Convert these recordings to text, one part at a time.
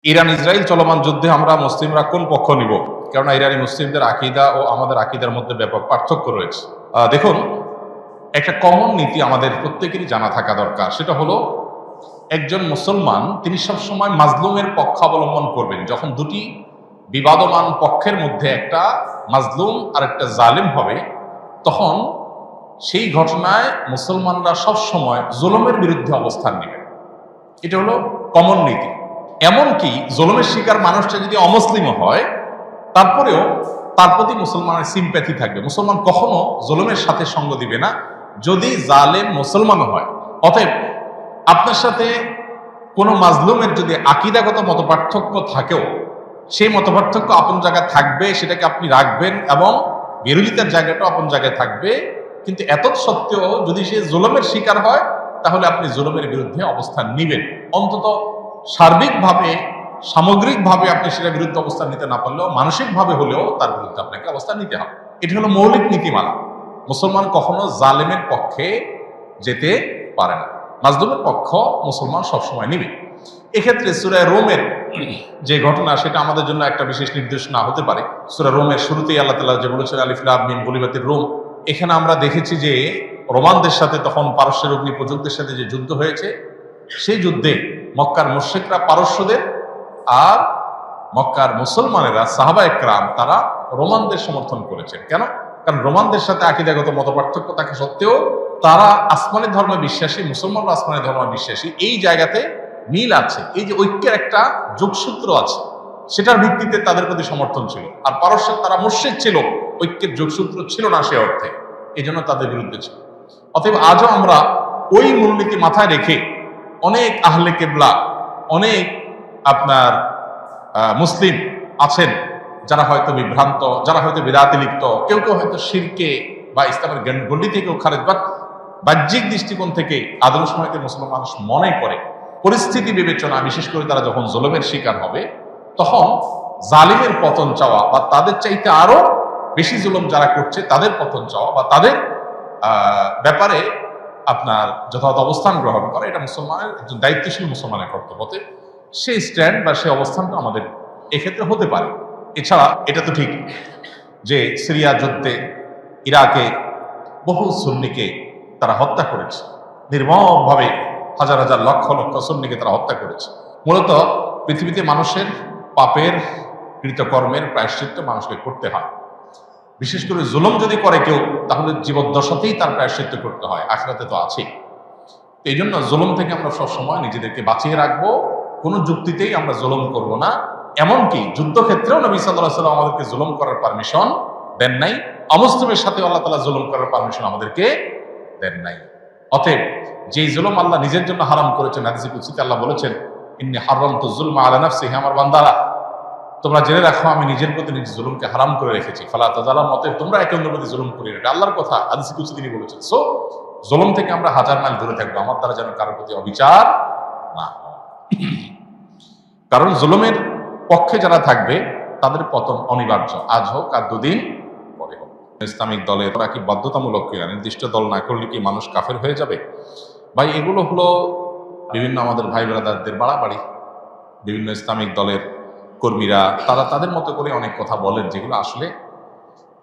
Iran Israel চলমান যুদ্ধে আমরা মুসলিমরা কোন পক্ষ নিব? কেননা ইরানি মুসলিমদের আকীদা ও আমাদের আকীদার মধ্যে ব্যাপক পার্থক্য রয়েছে। দেখুন, একটা কমন নীতি আমাদের প্রত্যেকেরই জানা থাকা দরকার। সেটা হলো, একজন মুসলমান তিনি সবসময় মাজলুমের পক্ষ অবলম্বন করবেন। যখন দুটি বিবাদমান পক্ষের মধ্যে একটা মাজলুম আর একটা জালিম হবে, তখন সেই ঘটনায় মুসলমানরা সবসময় জুলুমের বিরুদ্ধে অবস্থান নেবেন। এটা হলো কমন নীতি। এমনকি জুলুমের শিকার মানুষটা যদি অমুসলিমও হয়, তারপরেও তার প্রতি মুসলমানের সিম্প্যাথি থাকবে। মুসলমান কখনো জুলুমের সাথে সঙ্গ দিবে না, যদি জালেম মুসলমানও হয়। অতএব আপনার সাথে কোনো মাজলুমের যদি আকীদাগত মতপার্থক্য থাকেও, সেই মতপার্থক্য আপন জায়গায় থাকবে, সেটাকে আপনি রাখবেন, এবং বিরোধিতার জায়গাটাও আপন জায়গায় থাকবে। কিন্তু এত সত্ত্বেও যদি সে জুলুমের শিকার হয়, তাহলে আপনি জুলুমের বিরুদ্ধে অবস্থান নিবেন। অন্তত সার্বিকভাবে, সামগ্রিকভাবে আপনি সেটার বিরুদ্ধে অবস্থান নিতে না পারলেও মানসিকভাবে হলেও তার বিরুদ্ধে আপনাকে অবস্থান নিতে হবে। এটা হলো মৌলিক নীতিমালা। মুসলমান কখনো জালেমের পক্ষে যেতে পারে না, মাজলুমের পক্ষ মুসলমান সবসময় নিবে। এক্ষেত্রে সূরা রোমের যে ঘটনা, সেটা আমাদের জন্য একটা বিশেষ নির্দেশনা হতে পারে। সূরা রোমের শুরুতেই আল্লাহ তাআলা যে বলেছেন, আলিফ লাম মিম গুলিবাতির রোম, এখানে আমরা দেখেছি যে রোমানদের সাথে, তখন পারস্যের অগ্নিপূজকদের সাথে যে যুদ্ধ হয়েছে, সেই যুদ্ধে মক্কার মুশরিকরা পারস্যদের, আর মক্কার মুসলমানেরা সাহাবা একরাম তারা রোমানদের সমর্থন করেছেন। কেন? কারণ রোমানদের সাথে আকীদাগত মতপার্থক্য থাকা সত্ত্বেও তারা আসমানি ধর্মে বিশ্বাসী, মুসলমানরা আসমানি ধর্মে বিশ্বাসী। এই জায়গাতে মিল আছে, এই যে ঐক্যের একটা যোগসূত্র আছে, সেটার ভিত্তিতে তাদের প্রতি সমর্থন ছিল। আর পারস্যের তারা মুশরিক ছিল, ঐক্যের যোগসূত্র ছিল না সে অর্থে, এই জন্য তাদের বিরুদ্ধে ছিল। অতএব আজও আমরা ওই মূলনীতি মাথায় রেখে অনেক আহলে কেবলা, অনেক আপনার মুসলিম আছেন যারা হয়তো বিভ্রান্ত, যারা হয়তো বিদাতে লিপ্ত, কেউ কেউ হয়তো শিরকে বা ইসলামের গণ্ডি থেকেও খারেজ, বাট বাহ্যিক দৃষ্টিকোণ থেকে আদম সময়তে মুসলমান মানুষ মনে করে পরিস্থিতি বিবেচনা, বিশেষ করে তারা যখন জুলুমের শিকার হবে, তখন জালিমের পতন চাওয়া বা তাদের চাইতে আরো বেশি জুলুম যারা করছে তাদের পতন চাওয়া বা তাদের ব্যাপারে আপনার যথাযথ অবস্থান গ্রহণ করা, এটা মুসলমানের, একজন দায়িত্বশীল মুসলমানের কর্তব্য। সেই স্ট্যান্ড বা সেই অবস্থানটা আমাদের এক্ষেত্রে হতে পারে। এছাড়া এটা তো ঠিক যে সিরিয়া যুদ্ধে ইরাকে বহু সুন্নিকে তারা হত্যা করেছে, নির্মমভাবে হাজার হাজার লক্ষ লক্ষ সুন্নিকে তারা হত্যা করেছে। মূলত পৃথিবীতে মানুষের পাপের কৃতকর্মের প্রায়শ্চিত্ত মানুষকে করতে হয়। বিশেষ করে জুলুম যদি করে কেউ, তাহলে জীবদ্দশাতেই তার প্রায়শ্চিত্ত করতে হয়, আখিরাতে তো আছেই। এই জন্য জুলুম থেকে আমরা সবসময় নিজেদেরকে বাঁচিয়ে রাখবো। কোনো যুক্তিতেই আমরা জুলুম করব না। এমনকি যুদ্ধক্ষেত্রেও নবী সাল্লাল্লাহু আলাইহি ওয়াসাল্লাম আমাদেরকে জুলুম করার পারমিশন দেন নাই। অমুসলিমের সাথে আল্লাহ তাআলা জুলুম করার পারমিশন আমাদেরকে দেন নাই। অতএব যেই জুলুম আল্লাহ নিজের জন্য হারাম করেছেন, হাদিসে কুদসিতে আল্লাহ বলেছেন, ইন্নী হারামতু যুলমা আলা নাফসি, হে আমার বান্দারা, তোমরা জেনে রাখো আমি নিজের প্রতি নিজের জুলুমকে হারাম করে রেখেছি। ফালা তাযালামু, অতএব তোমরা একে অন্যের প্রতি জুলুম করিও না। এটা আল্লাহর কথা, হাদিসে কুদসি তিনি বলেছেন। সো জুলুম থেকে আমরা হাজার মাইল দূরে থাকবো, আমার দ্বারা যেন কারোর প্রতি অবিচার না হয়। কারণ জুলুমের পক্ষে যারা থাকবে তাদের পতন অনিবার্য, আজ হোক আর দুদিন পরে হোক। ইসলামিক দলে তারা কি বাধ্যতামূলক কিনা, নির্দিষ্ট দল না করলে কি মানুষ কাফের হয়ে যাবে? ভাই, এগুলো হলো বিভিন্ন আমাদের ভাই ব্রাদারদের বাড়াবাড়ি। বিভিন্ন ইসলামিক দলের কর্মীরা তারা তাদের মতো করে অনেক কথা বলেন, যেগুলো আসলে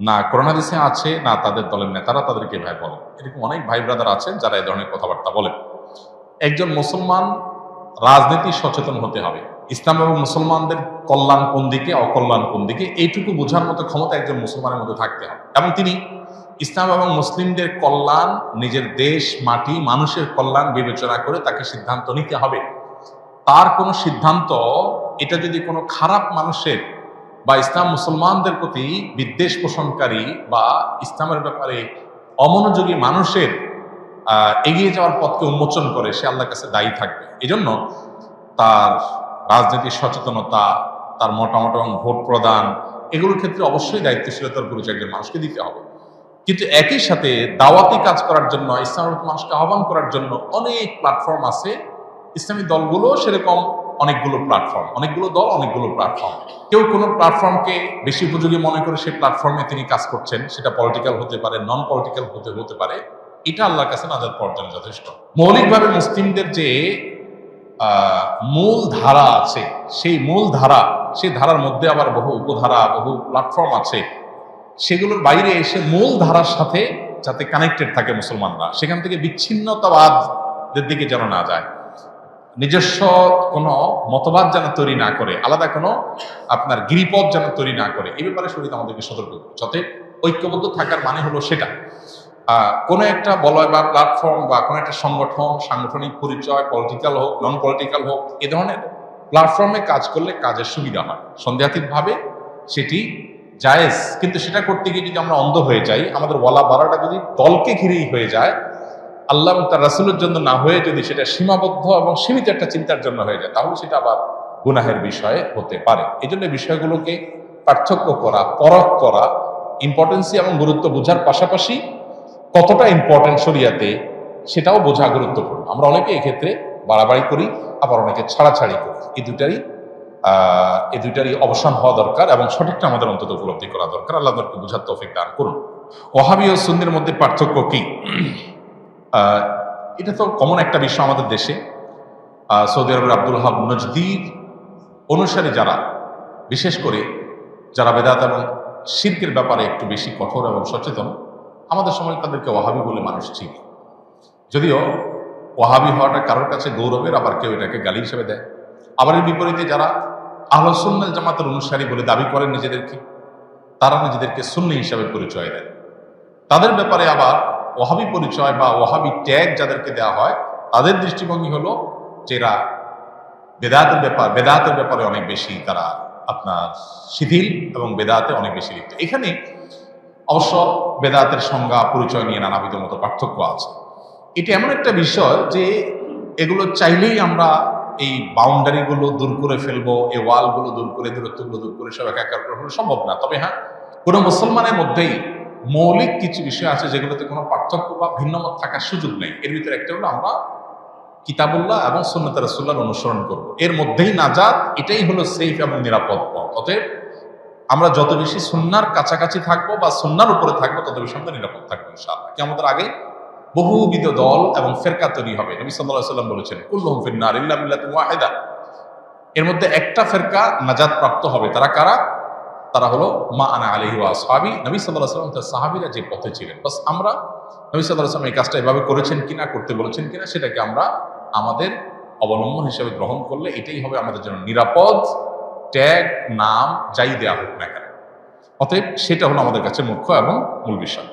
না কোরআন হাদিসে আছে, না তাদের দলের নেতারা তাদেরকে ভাই বলেন। এরকম অনেক ভাই ব্রাদার আছেন যারা এই ধরনের কথাবার্তা বলেন। একজন মুসলমান রাজনীতি সচেতন হতে হবে। ইসলাম এবং মুসলমানদের কল্যাণ কোন দিকে, অকল্যাণ কোন দিকে, এইটুকু বোঝার মতো ক্ষমতা একজন মুসলমানের মধ্যে থাকতে হবে, এবং তিনি ইসলাম এবং মুসলিমদের কল্যাণ, নিজের দেশ, মাটি, মানুষের কল্যাণ বিবেচনা করে তাকে সিদ্ধান্ত নিতে হবে। তার কোনো সিদ্ধান্ত, এটা যদি কোনো খারাপ মানুষের বা ইসলাম মুসলমানদের প্রতি বিদ্বেষ পোষণকারী বা ইসলামের ব্যাপারে অমনোযোগী মানুষের এগিয়ে যাওয়ার পথকে উন্মোচন করে, সে আল্লাহর কাছে দায়ী থাকবে। এজন্য তার রাজনীতির সচেতনতা, তার মতামত এবং ভোট প্রদান, এগুলোর ক্ষেত্রে অবশ্যই দায়িত্বশীলতার পরিচয় একজন মানুষকে দিতে হবে। কিন্তু একই সাথে দাওয়াতি কাজ করার জন্য, ইসলামের মানুষকে আহ্বান করার জন্য অনেক প্ল্যাটফর্ম আছে। ইসলামী দলগুলো সেরকম অনেকগুলো প্ল্যাটফর্ম, অনেকগুলো দল, অনেকগুলো প্ল্যাটফর্ম। কেউ কোনো প্ল্যাটফর্মকে বেশি উপযোগী মনে করে সেই প্ল্যাটফর্মে তিনি কাজ করছেন, সেটা পলিটিক্যাল হতে পারে, নন পলিটিক্যাল হতে পারে। এটা আল্লাহর কাছে নাজাত পাওয়ার জন্য যথেষ্ট। মৌলিকভাবে মুসলিমদের যে মূল ধারা আছে, সেই মূল ধারা, সেই ধারার মধ্যে আবার বহু উপধারা, বহু প্ল্যাটফর্ম আছে, সেগুলোর বাইরে এসে মূল ধারার সাথে যাতে কানেক্টেড থাকে মুসলমানরা, সেখান থেকে বিচ্ছিন্নতাবাদের দিকে যেন না যায়, নিজস্ব কোনো মতবাদ যেন তৈরি না করে, আলাদা কোনো আপনার গিরিপথ যেন তৈরি না করে, এই ব্যাপারে শরীয়ত আমাদেরকে সতর্ক করে। যাতে ঐক্যবদ্ধ থাকার মানে হলো সেটা কোনো একটা বলয় বা প্ল্যাটফর্ম বা কোনো একটা সংগঠন, সাংগঠনিক পরিচয়, পলিটিক্যাল হোক নন পলিটিক্যাল হোক, এ ধরনের প্ল্যাটফর্মে কাজ করলে কাজের সুবিধা হয়, সন্দেহাতীতভাবে সেটি জায়েজ। কিন্তু সেটা করতে গিয়ে যদি আমরা অন্ধ হয়ে যাই, আমাদের ওয়ালা বাড়াটা যদি দলকে ঘিরেই হয়ে যায়, আল্লাহ এবং তার রাসূলের জন্য না হয়ে যদি সেটা সীমাবদ্ধ এবং সীমিত একটা চিন্তার জন্য হয়ে যায়, তাহলে সেটা আবার গুনাহের বিষয় হতে পারে। এই জন্য বিষয়গুলোকে পার্থক্য করা, পরখ করা, ইম্পর্টেন্সি এবং গুরুত্ব বোঝার পাশাপাশি কতটা ইম্পর্টেন্ট শরিয়াতে সেটাও বোঝা গুরুত্বপূর্ণ। আমরা অনেকে এক্ষেত্রে বাড়াবাড়ি করি, আবার অনেকে ছাড়াছাড়ি করি। এই দুইটারই অবসান হওয়া দরকার এবং সঠিকটা আমাদের অন্তত উপলব্ধি করা দরকার। আল্লাহ আমাদেরকে বোঝার তৌফিক দান করুন। ওয়াহাবি ও সুন্নির মধ্যে পার্থক্য কি? এটা তো কমন একটা বিষয় আমাদের দেশে। সৌদি আরবের আব্দুল ওয়াহাব নজদির অনুসারী যারা, বিশেষ করে যারা বেদাত এবং শিরকের ব্যাপারে একটু বেশি কঠোর এবং সচেতন, আমাদের সময় তাদেরকে ওয়াহাবি বলে মানুষ চিনে। যদিও ওয়াহাবি হওয়াটা কারোর কাছে গৌরবের, আবার কেউ এটাকে গালি হিসেবে দেয়। আবার এর বিপরীতে যারা আহলে সুন্নাত জামাতের অনুসারী বলে দাবি করেন নিজেদেরকে, তারা নিজেদেরকে সুন্নি হিসাবে পরিচয় দেয়। তাদের ব্যাপারে আবার ওয়াহাবি পরিচয় বা ওয়াহাবি ট্যাগ যাদেরকে দেওয়া হয়, তাদের দৃষ্টিভঙ্গি হলো যে এরা বেদাতের ব্যাপারে অনেক বেশি তারা আপনার শিথিল এবং বেদাতে অনেক বেশি লিপ্ত। এখানে অবশ্য বেদাতের সংজ্ঞা পরিচয় নিয়ে নানাবিধ মতো পার্থক্য আছে। এটা এমন একটা বিষয় যে এগুলো চাইলেই আমরা এই বাউন্ডারিগুলো দূর করে ফেলবো, এই ওয়ালগুলো দূর করে, দূরত্বগুলো দূর করে সব একাকার করে ফেলা সম্ভব না। তবে হ্যাঁ, কোনো মুসলমানের মধ্যেই মৌলিক কিছু বিষয় আছে যেগুলোতে কোনো পার্থক্য বা ভিন্নমত থাকার সুযোগ নেই। এর ভিতরে একটা হলো আমরা কিতাবুল্লাহ এবং সুন্নাত রাসূলুল্লাহর অনুসরণ করব, এর মধ্যেই নাজাত, এটাই হলো সেফ এবং নিরাপদ পথ। অতএব আমরা যত বেশি সুন্নাহর কাছাকাছি থাকবো বা সুন্নাহর উপরে থাকবো, তত বেশি আমরা নিরাপদ থাকবো ইনশাআল্লাহ। কিয়ামতের আগে বহুবিধ দল এবং ফেরকা তৈরি হবে। নবী সাল্লাল্লাহু আলাইহি ওয়াসাল্লাম বলেছেন, কুল্লুহুম ফিন্নার ইল্লা মিল্লাতুন ওয়াহিদা। এর মধ্যে একটা ফেরকা নাজাত প্রাপ্ত হবে। তারা কারা? তারা হলো মা আনা আলাইহি ওয়া আসহাবি, নবী সাল্লাল্লাহু আলাইহি ওয়াসাল্লাম তার সাহাবীরা যে পথে ছিলেন। বাস আমরা নবী সাল্লাল্লাহু আলাইহি ওয়াসাল্লাম এই কাজটা এভাবে করেছেন কিনা, করতে বলেছেন কিনা, সেটাকে আমরা আমাদের অবলম্বন হিসেবে গ্রহণ করলে এটাই হবে আমাদের জন্য নিরাপদ। ট্যাগ, নাম যাই দেয়া হোক না কেন, অতএব সেটা হলো আমাদের কাছে মুখ্য এবং মূল বিষয়।